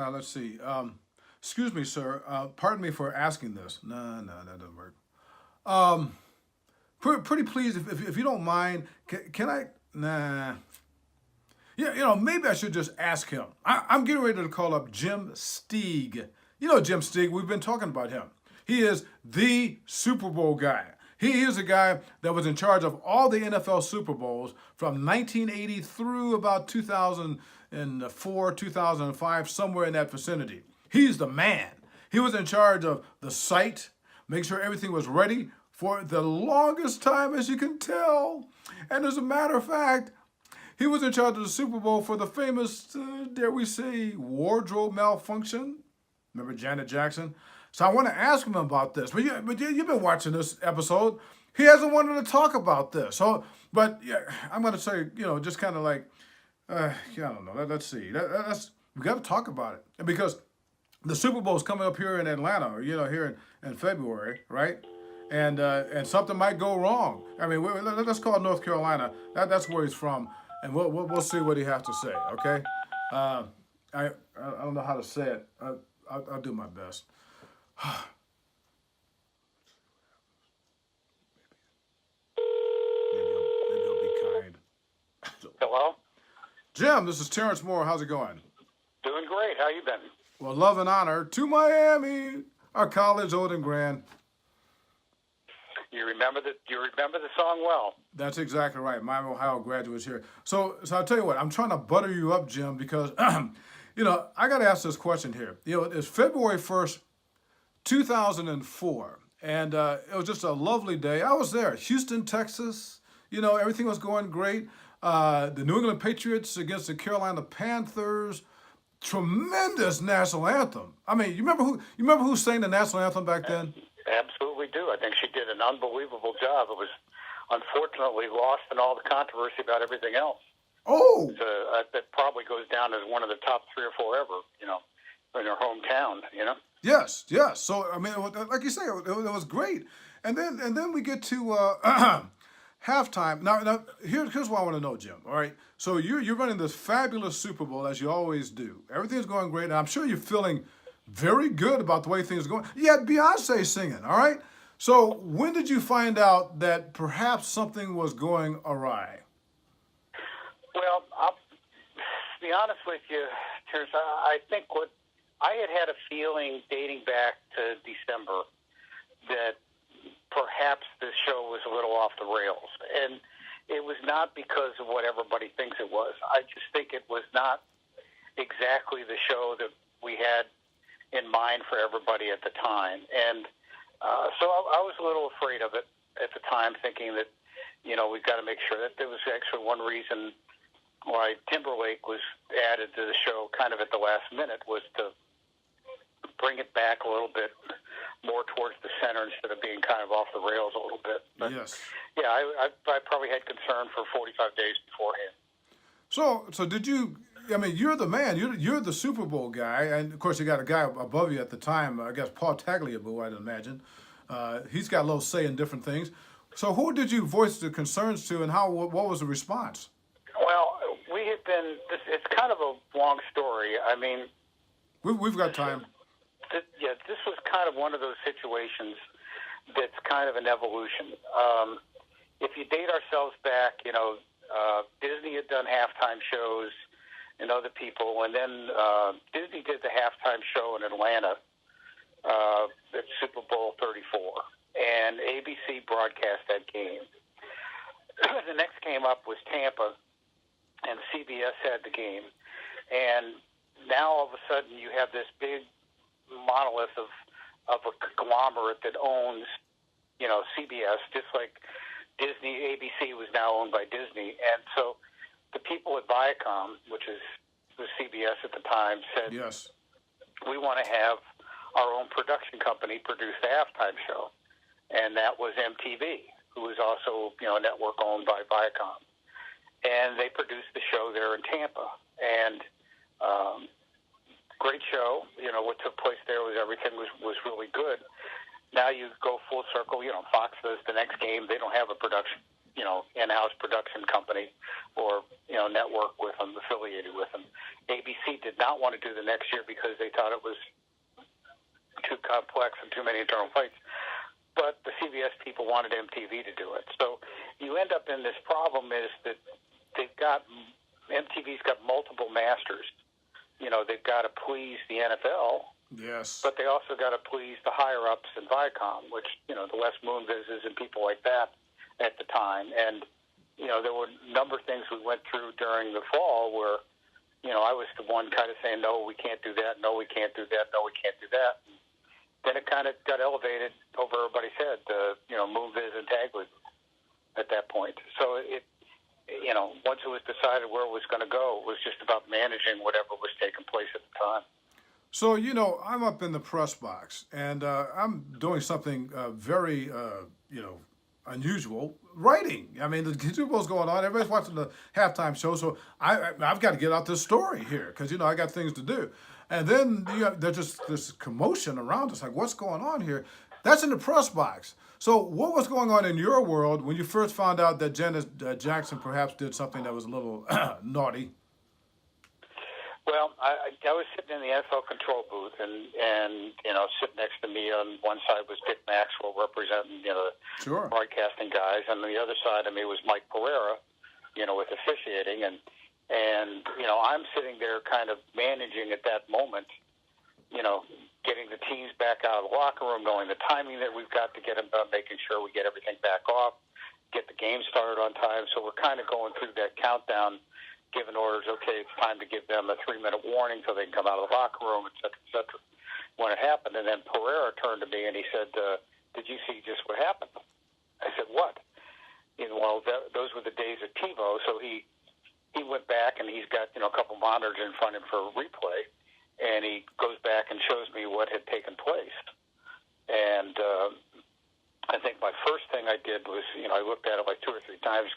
let's see. Excuse me, sir. Pardon me for asking this. No, that doesn't work. Um, pretty please, if you don't mind, can I? Nah. Yeah, maybe I should just ask him. I'm getting ready to call up Jim Steeg. You know Jim Steeg, we've been talking about him. He is the Super Bowl guy. He is a guy that was in charge of all the NFL Super Bowls from 1980 through about 2004, 2005, somewhere in that vicinity. He's the man. He was in charge of the site, make sure everything was ready for the longest time, as you can tell. And as a matter of fact, he was in charge of the Super Bowl for the famous, dare we say, wardrobe malfunction. Remember Janet Jackson? So I want to ask him about this. You've been watching this episode. He hasn't wanted to talk about this. So, but yeah, I'm going to say, just kind of like, I don't know. Let's see. We got to talk about it because the Super Bowl is coming up here in Atlanta, here in February, right? And something might go wrong. I mean, let's call North Carolina. That's where he's from, and we'll see what he has to say. Okay. I don't know how to say it. I'll do my best. Maybe he'll be kind. Hello? Jim, this is Terence Moore. How's it going? Doing great. How you been? Well, love and honor to Miami, our college, old and grand. You remember the song well. That's exactly right. Miami, Ohio graduates here. So I'll tell you what, I'm trying to butter you up, Jim, because, I got to ask this question here. It's February 1st, 2004, and it was just a lovely day. I was there, Houston, Texas. Everything was going great. The New England Patriots against the Carolina Panthers. Tremendous national anthem. I mean, you remember who sang the national anthem back then? Absolutely do. I think she did an unbelievable job. It was unfortunately lost in all the controversy about everything else. Oh, that probably goes down as one of the top 3 or 4 ever. In her hometown. Yes. So I mean, like you say, it was great. And then we get to halftime. Now here's what I want to know, Jim. All right. So you're running this fabulous Super Bowl as you always do. Everything's going great, and I'm sure you're feeling very good about the way things are going. You had Beyonce singing. All right. So when did you find out that perhaps something was going awry? Well, I'll be honest with you, Terence. I think I had a feeling dating back to December that perhaps this show was a little off the rails. And it was not because of what everybody thinks it was. I just think it was not exactly the show that we had in mind for everybody at the time. And so I was a little afraid of it at the time, thinking that, we've got to make sure that there was actually one reason why Timberlake was added to the show kind of at the last minute was to bring it back a little bit more towards the center instead of being kind of off the rails a little bit. But, yes. Yeah, I probably had concern for 45 days beforehand. So did you? I mean, you're the man. You're the Super Bowl guy, and of course you got a guy above you at the time. I guess Paul Tagliabue, I'd imagine. He's got a little say in different things. So who did you voice the concerns to, and what was the response? Well, we had been. It's kind of a long story. I mean, we've got time. This was kind of one of those situations that's kind of an evolution. If you date ourselves back, Disney had done halftime shows and other people, and then Disney did the halftime show in Atlanta at Super Bowl 34, and ABC broadcast that game. The next game up was Tampa, and CBS had the game, and now all of a sudden you have this big monolith of a conglomerate that owns, CBS, just like Disney, ABC was now owned by Disney. And so the people at Viacom, which was CBS at the time, said, yes, we want to have our own production company produce the halftime show. And that was MTV, who was also, a network owned by Viacom. And they produced the show there in Tampa. And great show. What took place there was everything was really good. Now you go full circle. Fox does the next game. They don't have a production in-house production company or, network with them, affiliated with them. ABC did not want to do the next year because they thought it was too complex and too many internal fights. But the CBS people wanted MTV to do it. So you end up in this problem is that MTV's got multiple masters. They've got to please the NFL. Yes. But they also got to please the higher-ups in Viacom, which, the Les Moonveses and people like that at the time. And, there were a number of things we went through during the fall where, I was the one kind of saying, no, we can't do that, no, we can't do that, no, we can't do that. And then it kind of got elevated over everybody's head, Moonves and Tagley at that point. So once it was decided where it was going to go, it was just about managing whatever was taking place at the time. So, I'm up in the press box, and I'm doing something very, unusual, writing. I mean, the Super Bowl's going on. Everybody's watching the halftime show, so I've got to get out this story here because, I got things to do. And then there's just this commotion around us, like, what's going on here? That's in the press box. So what was going on in your world when you first found out that Janet Jackson perhaps did something that was a little naughty? Well, I was sitting in the NFL control booth, and sitting next to me on one side was Dick Maxwell representing the Sure. broadcasting guys, and on the other side of me was Mike Pereira, with officiating, and I'm sitting there kind of managing at that moment, getting the teams back out of the locker room, knowing the timing that we've got to get them done, making sure we get everything back off, get the game started on time. So we're kind of going through that countdown, giving orders, okay, it's time to give them a 3-minute warning so they can come out of the locker room, et cetera, et cetera. When it happened, and then Pereira turned to me and he said, did you see just what happened? I said, what? Those were the days of TiVo, so he went back and he's got, a couple monitors in front of him for a replay, and he goes back and shows me what had taken place. And I think my first thing I did was, I looked at it like 2 or 3 times,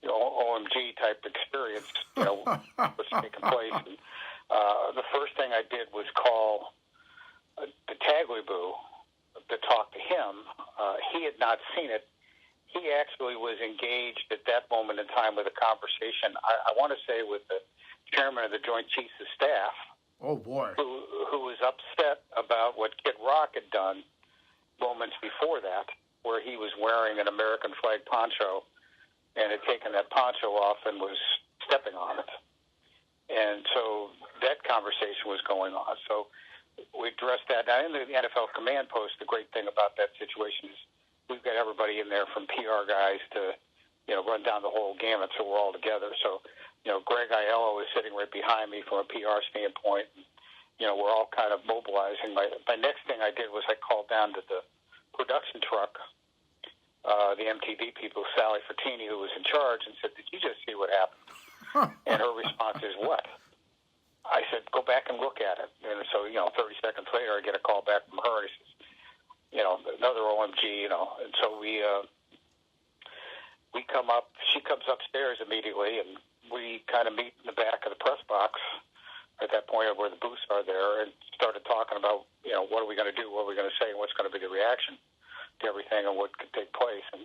OMG type experience, what's taking place. And, the first thing I did was call the Tagley Boo to talk to him. He had not seen it. He actually was engaged at that moment in time with a conversation, I want to say with the chairman of the Joint Chiefs of Staff. Oh, boy. Who was upset about what Kid Rock had done moments before that, where he was wearing an American flag poncho and had taken that poncho off and was stepping on it. And so that conversation was going on. So we addressed that. Now, in the NFL command post, the great thing about that situation is we've got everybody in there from PR guys to, run down the whole gamut, so we're all together. So, Greg Aiello is sitting right behind me from a PR standpoint. And, we're all kind of mobilizing. My next thing I did was I called down to the production truck, the MTV people, Sally Frattini, who was in charge, and said, did you just see what happened? And her response is, what? I said, go back and look at it. And so, 30 seconds later, I get a call back from her. He says, another OMG, And so we come up, she comes upstairs immediately, and we kind of meet in the back of the press box at that point where the booths are there, and started talking about, what are we going to do, what are we going to say, and what's going to be the reaction to everything and what could take place. And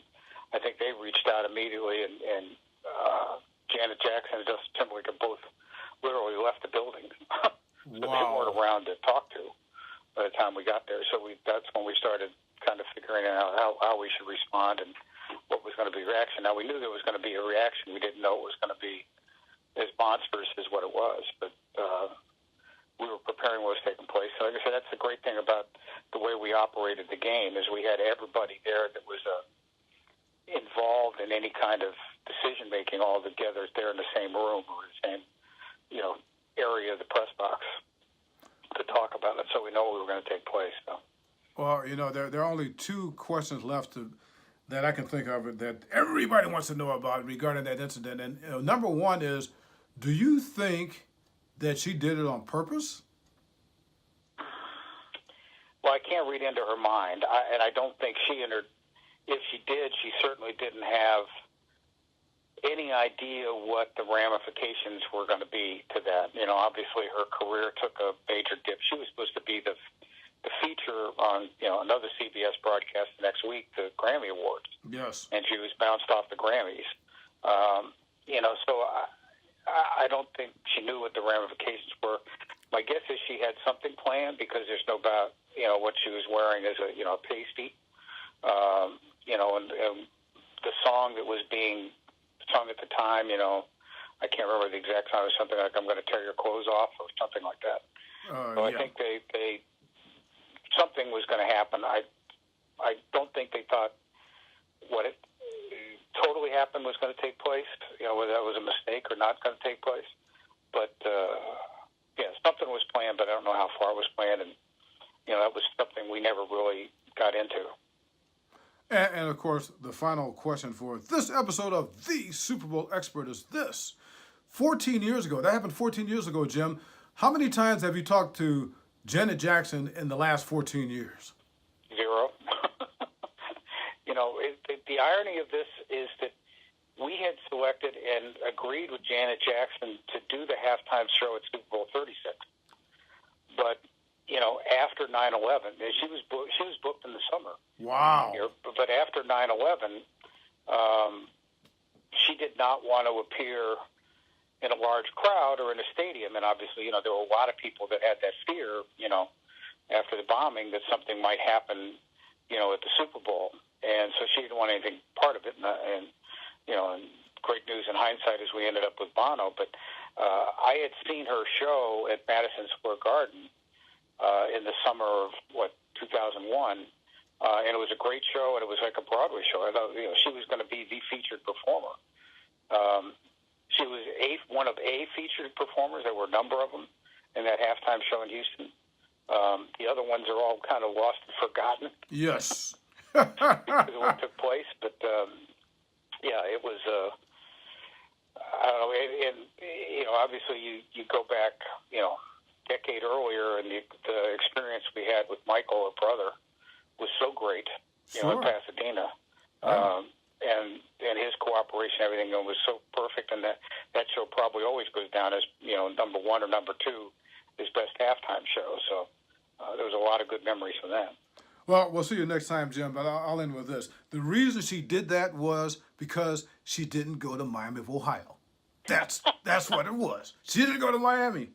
I think they reached out immediately, and Janet Jackson and Justin Timberlake have both literally left the building. So they weren't around to talk to by the time we got there. So that's when we started kind of figuring out how we should respond and what was going to be the reaction. Now, we knew there was going to be a reaction. We didn't know it was going to be as monstrous as what it was, but we were preparing what was taking place. So like I said, that's the great thing about the way we operated the game is we had everybody there that was involved in any kind of decision-making all together there in the same room or the same, area of the press box to talk about it, so we know what were going to take place. So. Well, there are only 2 questions left that I can think of that everybody wants to know about regarding that incident. And number one is, do you think that she did it on purpose? Well, I can't read into her mind, and I don't think if she did, she certainly didn't have any idea what the ramifications were going to be to that. Obviously her career took a major dip. She was supposed to be the the feature on another CBS broadcast the next week, the Grammy Awards. Yes. And she was bounced off the Grammys. So I don't think she knew what the ramifications were. My guess is she had something planned, because there's no doubt, what she was wearing is a pasty. And the song that was being sung at the time, I can't remember the exact song. It was something like "I'm going to tear your clothes off" or something like that. So I think they something was going to happen. I don't think they thought what it totally happened was going to take place. Whether that was a mistake or not going to take place. But something was planned, but I don't know how far it was planned, and that was something we never really got into. And of course, the final question for this episode of The Super Bowl Expert is this. 14 years ago, that happened 14 years ago, Jim. How many times have you talked to Janet Jackson in the last 14 years? 0. The irony of this is that we had selected and agreed with Janet Jackson to do the halftime show at Super Bowl 36. But after 9/11, she was booked in the summer. Wow. But after 9/11, she did not want to appear in a large crowd or in a stadium. And obviously, there were a lot of people that had that fear, after the bombing, that something might happen, at the Super Bowl. And so she didn't want anything part of it. And great news in hindsight is we ended up with Bono. But I had seen her show at Madison Square Garden in the summer of 2001, and it was a great show, and it was like a Broadway show. I thought she was going to be the featured performer. She was one of a featured performers. There were a number of them in that halftime show in Houston. The other ones are all kind of lost and forgotten. Yes. Because of what took place, but it was. I don't know, and obviously you go back, decade earlier, and the experience we had with Michael, her brother, was so great, Sure. in Pasadena, Yeah. and his cooperation, everything was so perfect, and that show probably always goes down as number 1 or number 2, his best halftime show. So there was a lot of good memories from that. Well, we'll see you next time, Jim, but I'll end with this. The reason she did that was because she didn't go to Miami of Ohio. That's what it was. She didn't go to Miami.